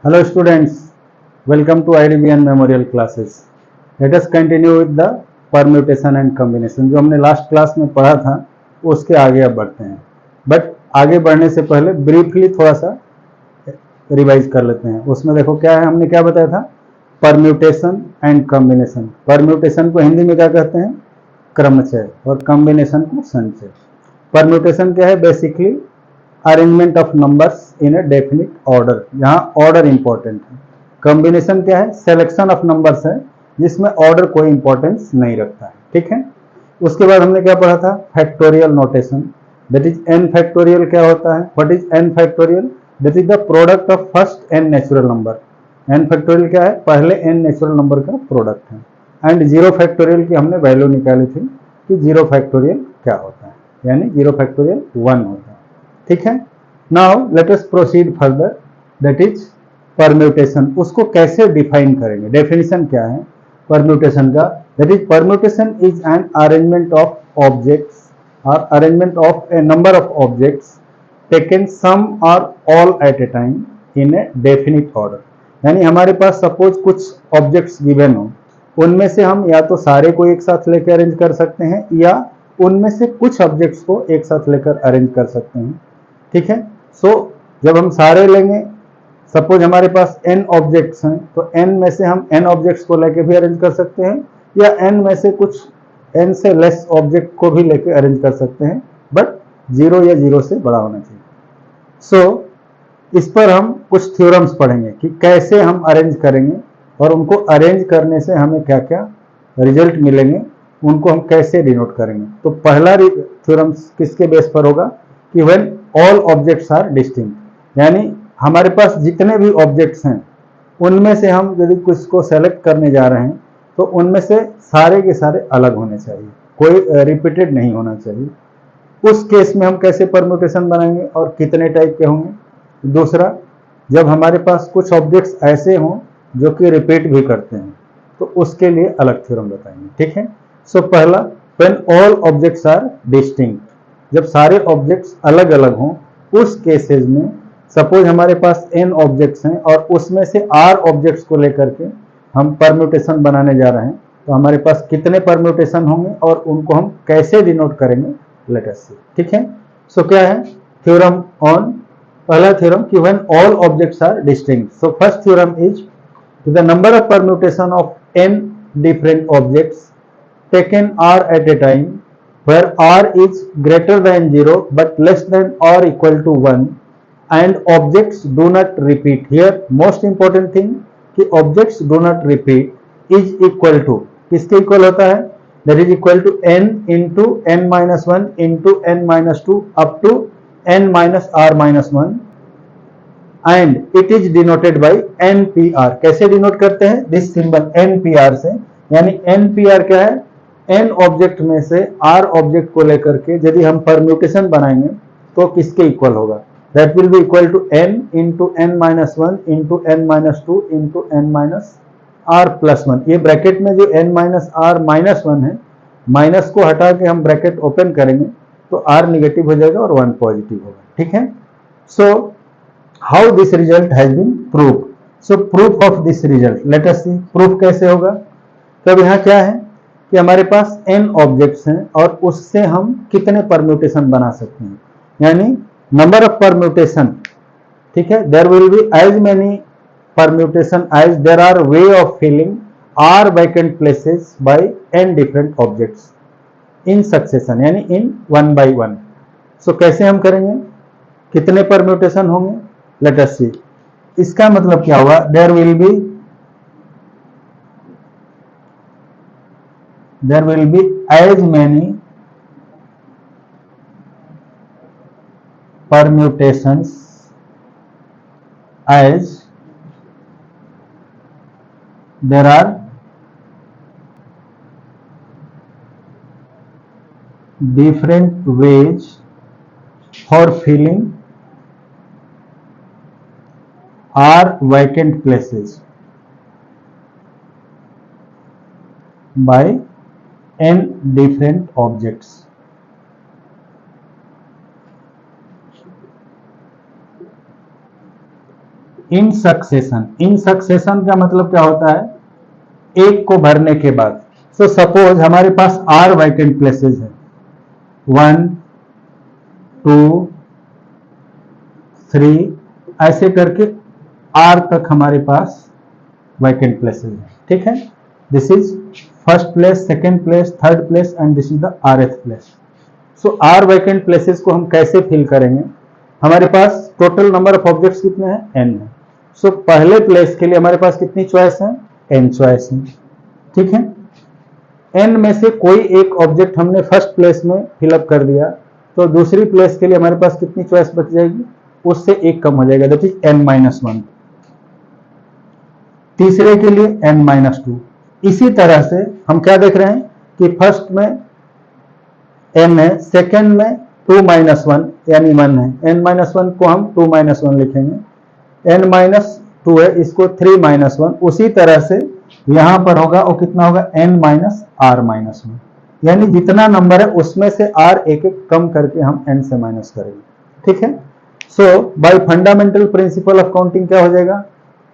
Hello students, welcome to IDBN Memorial classes. Let us continue with the permutation and combination. जो हमने last class में पढ़ा था उसके आगे अब बढ़ते हैं, बट आगे बढ़ने से पहले ब्रीफली थोड़ा सा रिवाइज कर लेते हैं. उसमें देखो क्या है, हमने क्या बताया था, परम्यूटेशन एंड कॉम्बिनेशन. परम्यूटेशन को हिंदी में क्या कहते हैं, क्रमचय, और कॉम्बिनेशन को संचय. परम्यूटेशन क्या है, basically arrangement of numbers in a definite order, यहाँ ऑर्डर इंपॉर्टेंट है. कॉम्बिनेशन क्या है, सिलेक्शन ऑफ नंबर्स है जिसमें ऑर्डर कोई इंपॉर्टेंस नहीं रखता है. ठीक है. उसके बाद हमने क्या पढ़ा था, factorial notation. That is n factorial. क्या होता है, what is n factorial? That is the product of first n natural number. N factorial क्या है, पहले एन नेचुरल नंबर का प्रोडक्ट है. एंड जीरो फैक्टोरियल की हमने वैल्यू निकाली थी कि जीरो फैक्टोरियल क्या होता है, यानी जीरो फैक्टोरियल 1 होता है. ठीक है. Now let us proceed further. That is permutation. उसको कैसे डिफाइन करेंगे, डेफिनेशन क्या है परम्यूटेशन का? That is permutation is an arrangement of objects or arrangement of a number of objects taken some or all at a time in a definite order. यानी हमारे पास suppose कुछ ऑब्जेक्ट्स गिवन हो, उनमें से हम या तो सारे को एक साथ लेकर अरेंज कर सकते हैं या उनमें से कुछ ऑब्जेक्ट्स को एक साथ लेकर अरेंज कर सकते हैं. ठीक है. सो जब हम सारे लेंगे, सपोज हमारे पास n ऑब्जेक्ट्स हैं, तो n में से हम n ऑब्जेक्ट्स को लेके भी अरेंज कर सकते हैं या n में से कुछ n से लेस ऑब्जेक्ट को भी लेके अरेंज कर सकते हैं, बट 0 या 0 से बड़ा होना चाहिए. सो इस पर हम कुछ थ्योरम्स पढ़ेंगे कि कैसे हम अरेंज करेंगे और उनको अरेंज करने से हमें क्या क्या रिजल्ट मिलेंगे, उनको हम कैसे डिनोट करेंगे. तो पहला थ्योरम्स किसके बेस पर होगा कि when all objects are distinct, यानी हमारे पास जितने भी ऑब्जेक्ट्स हैं उनमें से हम यदि कुछ को सेलेक्ट करने जा रहे हैं तो उनमें से सारे के सारे अलग होने चाहिए, कोई रिपीटेड नहीं होना चाहिए. उस केस में हम कैसे परम्यूटेशन बनाएंगे और कितने टाइप के होंगे. दूसरा, जब हमारे पास कुछ ऑब्जेक्ट्स ऐसे हों जो कि रिपीट भी करते हैं तो उसके लिए अलग थ्योरम बताएंगे. ठीक है. सो पहला, when all objects are distinct, जब सारे ऑब्जेक्ट्स अलग अलग हों, उस केसेस में सपोज हमारे पास n ऑब्जेक्ट्स हैं और उसमें से r ऑब्जेक्ट्स को लेकर के हम परम्यूटेशन बनाने जा रहे हैं, तो हमारे पास कितने परम्यूटेशन होंगे और उनको हम कैसे डिनोट करेंगे, लेट अस सी. ठीक है. सो क्या है थ्योरम ऑन, पहला थ्योरम कि when all objects are distinct. So first theorem is the number of permutation of n different objects taken r at a time where r is greater than 0 but less than or equal to 1 and objects do not repeat. Here most important thing कि objects do not repeat is equal to, किसके equal होता है, that is equal to n into n minus 1 into n minus 2 up to n minus r minus 1 and it is denoted by npr. कैसे denote करते हैं, this symbol npr से. यानी npr क्या है, n ऑब्जेक्ट में से r ऑब्जेक्ट को लेकर के यदि हम परम्यूटेशन बनाएंगे तो किसके इक्वल होगा, that will be equal to n into n minus 1 into n minus 2 into n minus r plus 1. ये ब्रैकेट में जो n माइनस r माइनस 1 है, माइनस को हटा के हम ब्रैकेट ओपन करेंगे तो r निगेटिव हो जाएगा और 1 पॉजिटिव होगा. ठीक है. So how this result has been prove. So proof of this result, let us see proof कैसे होगा. तब यहाँ क्या है कि हमारे पास n ऑब्जेक्ट्स हैं और उससे हम कितने परम्यूटेशन बना सकते हैं, यानी नंबर ऑफ परम्यूटेशन. ठीक है. There will be as many permutation as there are ways of filling r vacant places by n different objects in succession, यानी इन 1 by 1. सो कैसे हम करेंगे, कितने परम्यूटेशन होंगे, लेट अस सी. इसका मतलब क्या हुआ, there will be as many permutations as there are different ways for filling r vacant places by n different objects. In succession का मतलब क्या होता है, एक को भरने के बाद। सो सपोज हमारे पास आर वैकेंट प्लेसेस है, 1 2 3 ऐसे करके आर तक हमारे पास वैकेंट प्लेसेस है, ठीक है। This is first place, second place, third place and this is the rth place. So r vacant places को हम कैसे फिल करेंगे, हमारे पास टोटल नंबर ऑफ ऑब्जेक्ट्स कितने हैं, n है। सो पहले प्लेस के लिए हमारे पास कितनी चॉइस है, n चॉइस है, ठीक है। n में से कोई एक ऑब्जेक्ट हमने फर्स्ट प्लेस में फिलअप कर दिया, तो दूसरी प्लेस के लिए हमारे पास कितनी चॉइस बच जाएगी, उससे एक कम हो जाएगा, दैट इज n-1। तीसरे के लिए n-2। इसी तरह से हम क्या देख रहे हैं कि फर्स्ट में n है, सेकेंड में 2-1 यानी 1 है, n-1 को हम 2-1 लिखेंगे, n-2 है, इसको 3-1। उसी तरह से यहां पर होगा, वो कितना होगा, n-r-1, यानी जितना नंबर है उसमें से r एक एक कम करके हम n से माइनस करेंगे, ठीक है। So by fundamental principle of counting क्या हो जाएगा,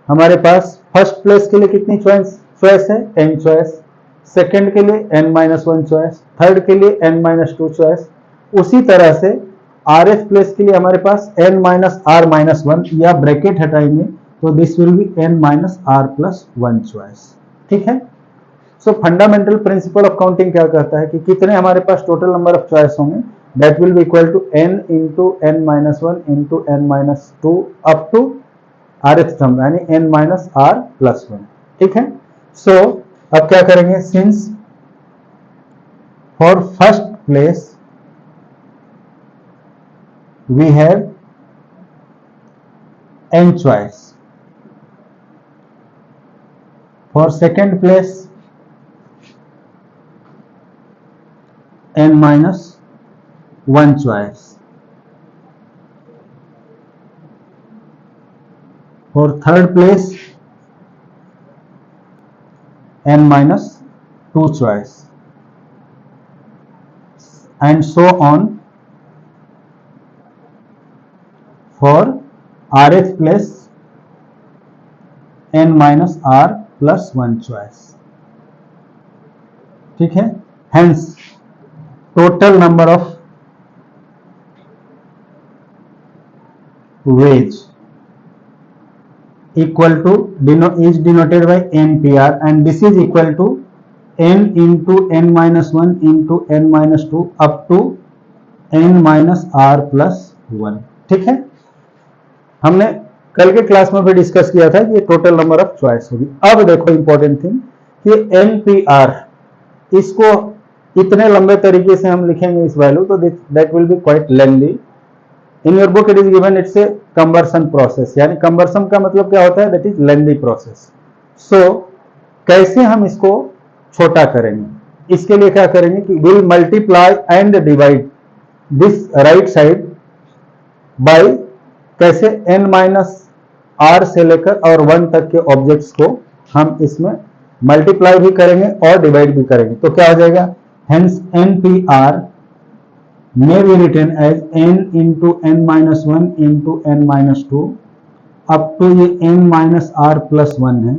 हमारे पास फर्स्ट प्लेस के लिए कितनी चॉइस है, n चॉइस, सेकेंड के लिए n-1 चॉइस, थर्ड के लिए n-2 चॉइस। उसी तरह से rth प्लेस के लिए हमारे पास n-r-1 या ब्रैकेट हटाएंगे तो this will be n-r+1 choice, ठीक है। So fundamental principle of counting क्या कहता है कि कितने हमारे पास टोटल नंबर ऑफ चॉइस होंगे, that will be equal to n into n-1 into n-2 up to rth term यानी n-r+1, ठीक है। सो अब क्या करेंगे, since for first place we have n choice, for second place n-1 choice, for third place n-2 choice, and so on for rth place n-r+1 choice, ठीक है। Hence total number of ways equal to is denoted by npr and this is equal to n into n-1 into n-2 up to n-r+1, ठीक है। हमने कल के class में भी discuss किया था कि ये टोटल नंबर ऑफ चॉइस होगी। अब देखो इंपॉर्टेंट थिंग कि NPR, इसको इतने लंबे तरीके से हम लिखेंगे इस वैल्यू, तो that will B quite lengthy. In your book it is given it's a conversion process, यानी कंवर्सन का मतलब क्या होता है, दैट इज लेंथी प्रोसेस। सो कैसे हम इसको छोटा करेंगे, इसके लिए क्या करेंगे कि will multiply and divide this right side by, कैसे, n-r से लेकर और 1 तक के ऑब्जेक्ट्स को हम इसमें मल्टीप्लाई भी करेंगे और डिवाइड भी करेंगे, तो क्या हो जाएगा, hence NPR may be written as n into n-1 into n-2 up to ये n-r+1 है।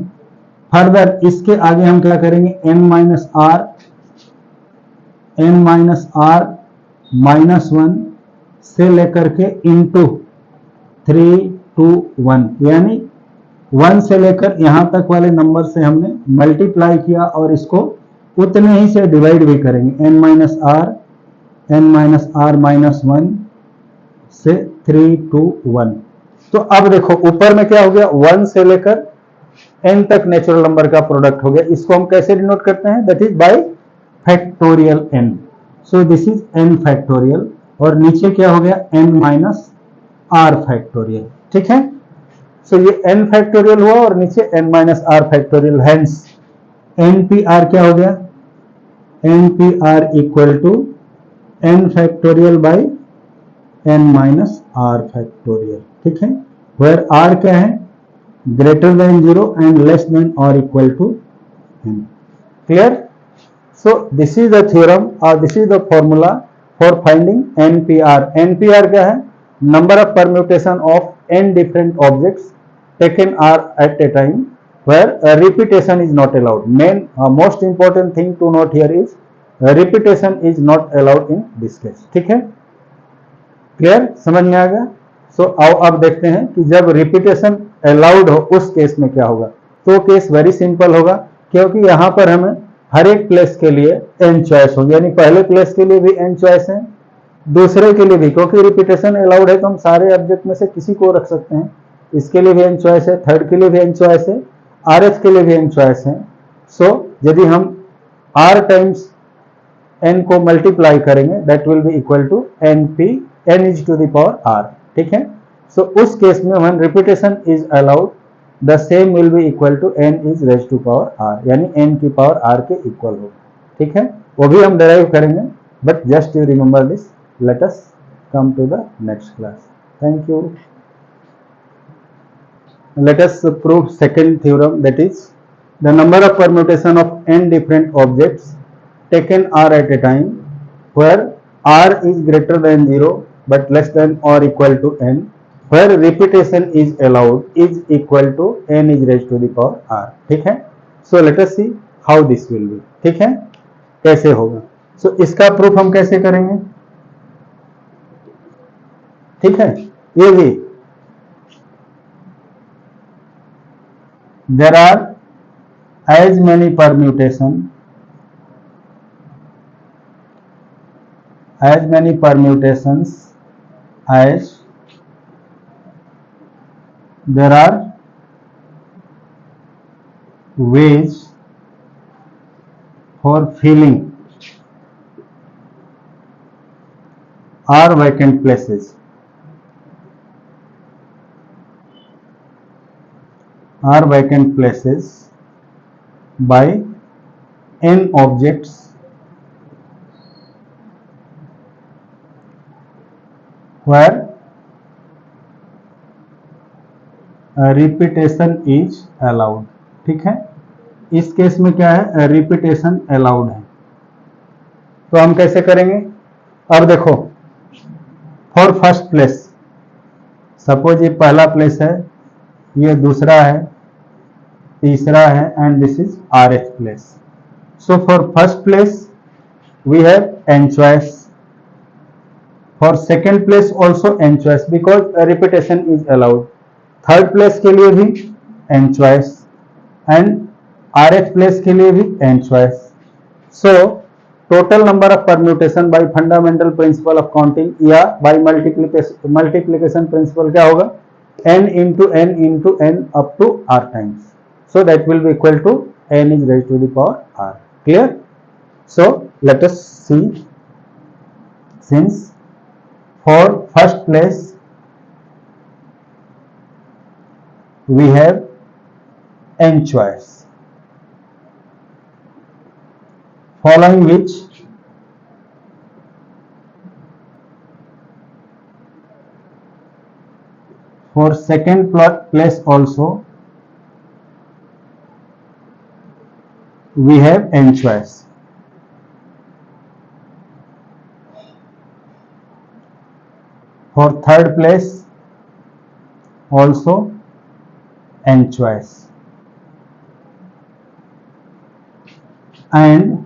फर्दर इसके आगे हम क्या करेंगे, n-r-1 से लेकर के इंटू 3 2 1, यानी 1 से लेकर यहां तक वाले नंबर से हमने मल्टीप्लाई किया और इसको उतने ही से डिवाइड भी करेंगे, n-r-1 से 3 2 1। तो अब देखो ऊपर में क्या हो गया, 1 से लेकर n तक नेचुरल नंबर का प्रोडक्ट हो गया, इसको हम कैसे डिनोट करते हैं, that is by factorial n। So this is n factorial और नीचे क्या हो गया, n-r फैक्टोरियल, ठीक है। सो ये n फैक्टोरियल हुआ और नीचे n-r फैक्टोरियल, हेंस NPR क्या हो गया, NPR equal to n factorial by n-r factorial, ठीक है। वेयर r क्या है, greater than 0 and less than or equal to n, clear. So this is the theorem or this is the formula for finding NPR। NPR क्या है, number of permutation of n different objects taken are at a time where repetition is not allowed. Most important thing to note here is repetition is not allowed in this case. ठीक है, clear, समझ में आ गया? सो आओ अब देखते हैं कि जब रिपीटेशन अलाउड हो उस केस में क्या होगा। तो केस वेरी सिंपल होगा, क्योंकि यहां पर हमें हर एक प्लेस के लिए n चॉइस होगी, यानी पहले प्लेस के लिए भी n चॉइस है, दूसरे के लिए भी, क्योंकि रिपीटेशन अलाउड है तो हम सारे ऑब्जेक्ट में से किसी को रख सकते हैं। इसके लिए भी n चॉइस है, थर्ड के लिए भी n चॉइस है, rth के लिए भी n चॉइस है। सो यदि हम r टाइम्स n को मल्टीप्लाई करेंगे that will be equal to n is to the power r। ठीक है, सो उस केस में when repetition is allowed the same will be equal to n is raise to power r, यानी n की power r के equal होगा। ठीक है, वो भी हम डिराइव करेंगे, but just you remember this. Let us come to the next class. Thank you. Let us prove second theorem, that is the number of permutation of n different objects taken are at a time where r is greater than 0 but less than or equal to n, where repetition is allowed is equal to n is raised to the power r। ठीक है, so let us see how this will be। ठीक है, कैसे होगा। so इसका proof हम कैसे करेंगे। ठीक है, ये भी there are as many permutations as there are ways for filling or vacant places by n objects where repetition is allowed। ठीक है, इस केस में क्या है, रिपीटेशन अलाउड है। तो हम कैसे करेंगे, अब देखो, फॉर फर्स्ट प्लेस, सपोज ये पहला प्लेस है, ये दूसरा है, तीसरा है, and this is rth place. So for first place we have n choice, for second place also n choice because repetition is allowed, third place के लिए भी n choice and rth place के लिए भी n choice। So total number of permutation by fundamental principle of counting या by multiplication principle क्या होगा, n into n up to r times, so that will be equal to n is raised to the power r। clear? so let us see, since for first place we have n choice, following which for second place also we have n choice, for third place also n choice, and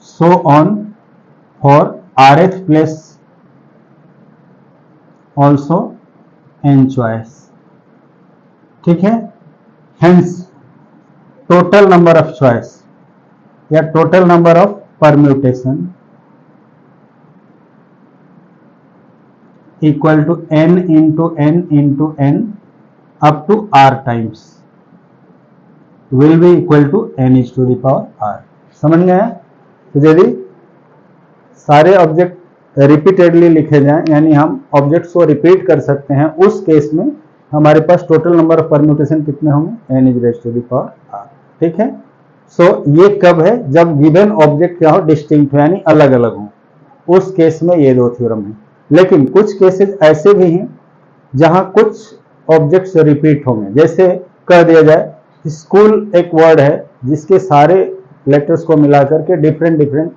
so on for rth place also n choice। ठीक है, hence total number of choice या total number of permutation equal to n into n up to r times will be equal to n is to the power r। समझ में आया? तो यदि सारे object repeatedly लिखे जाएं, यानी हम ऑब्जेक्ट्स को रिपीट कर सकते हैं, उस केस में हमारे पास टोटल नंबर ऑफ परम्यूटेशन कितने होंगे, n is raise to the power r। ठीक है, सो ये कब है, जब गिवन ऑब्जेक्ट क्या हो, डिस्टिंक्ट हो, यानी अलग अलग हो, उस केस में ये दो थ्योरम है। लेकिन कुछ केसेस ऐसे भी हैं जहां कुछ ऑब्जेक्ट्स रिपीट होंगे, जैसे कह दिया जाए स्कूल एक वर्ड है जिसके सारे लेटर्स को मिलाकर के डिफरेंट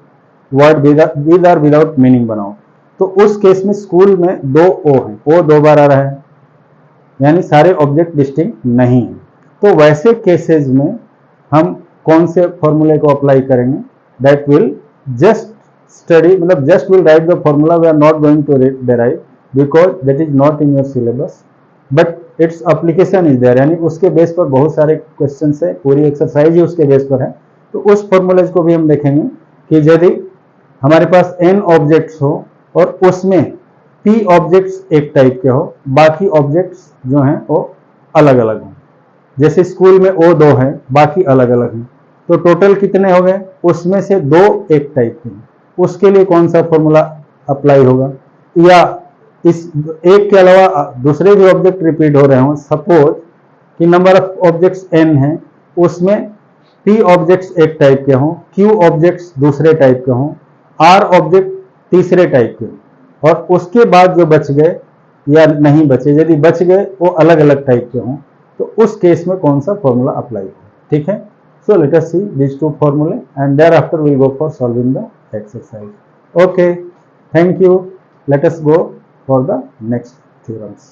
वर्ड विद और विदाउट मीनिंग बनाओ, तो उस केस में स्कूल में दो ओ है, ओ दो बार आ रहा है, यानी सारे ऑब्जेक्ट डिस्टिंक्ट नहीं है। तो वैसे केसेस में हम कौन से फॉर्मूले को अप्लाई करेंगे? दैट विल जस्ट स्टडी, मतलब just will write the formula, we are not going to derive because that is not in your syllabus, but its application is there, यानी उसके बेस पर बहुत सारे क्वेश्चन है, पूरी एक्सरसाइज ही उसके बेस पर है। तो उस फॉर्मूलेज को भी हम देखेंगे कि यदि हमारे पास n ऑब्जेक्ट्स हो और उसमें p ऑब्जेक्ट्स एक टाइप के हो, बाकी ऑब्जेक्ट्स जो हैं वो अलग अलग हों। जैसे स्कूल में वो 2 है, बाकी अलग अलग हैं, तो टोटल कितने हो गए? उसमें से 2 एक टाइप के हैं, उसके लिए कौन सा फॉर्मूला अप्लाई होगा? या इस एक के अलावा दूसरे भी ऑब्जेक्ट रिपीट हो रहे हों, सपोज कि नंबर ऑफ ऑब्जेक्ट्स n है, उसमें p ऑब्जेक्ट्स एक टाइप के हों, q ऑब्जेक्ट्स दूसरे टाइप के हों, r ऑब्जेक्ट तीसरे टाइप के हों, और उसके बाद जो बच गए या नहीं बचे, यदि बच गए वो अलग अलग टाइप के हों, तो उस केस में कौन सा फॉर्मूला अप्लाई हो? ठीक है। So let us C this 2 फॉर्मूले and thereafter will go for solving the exercise. Okay, thank you. Let us go for the next theorems.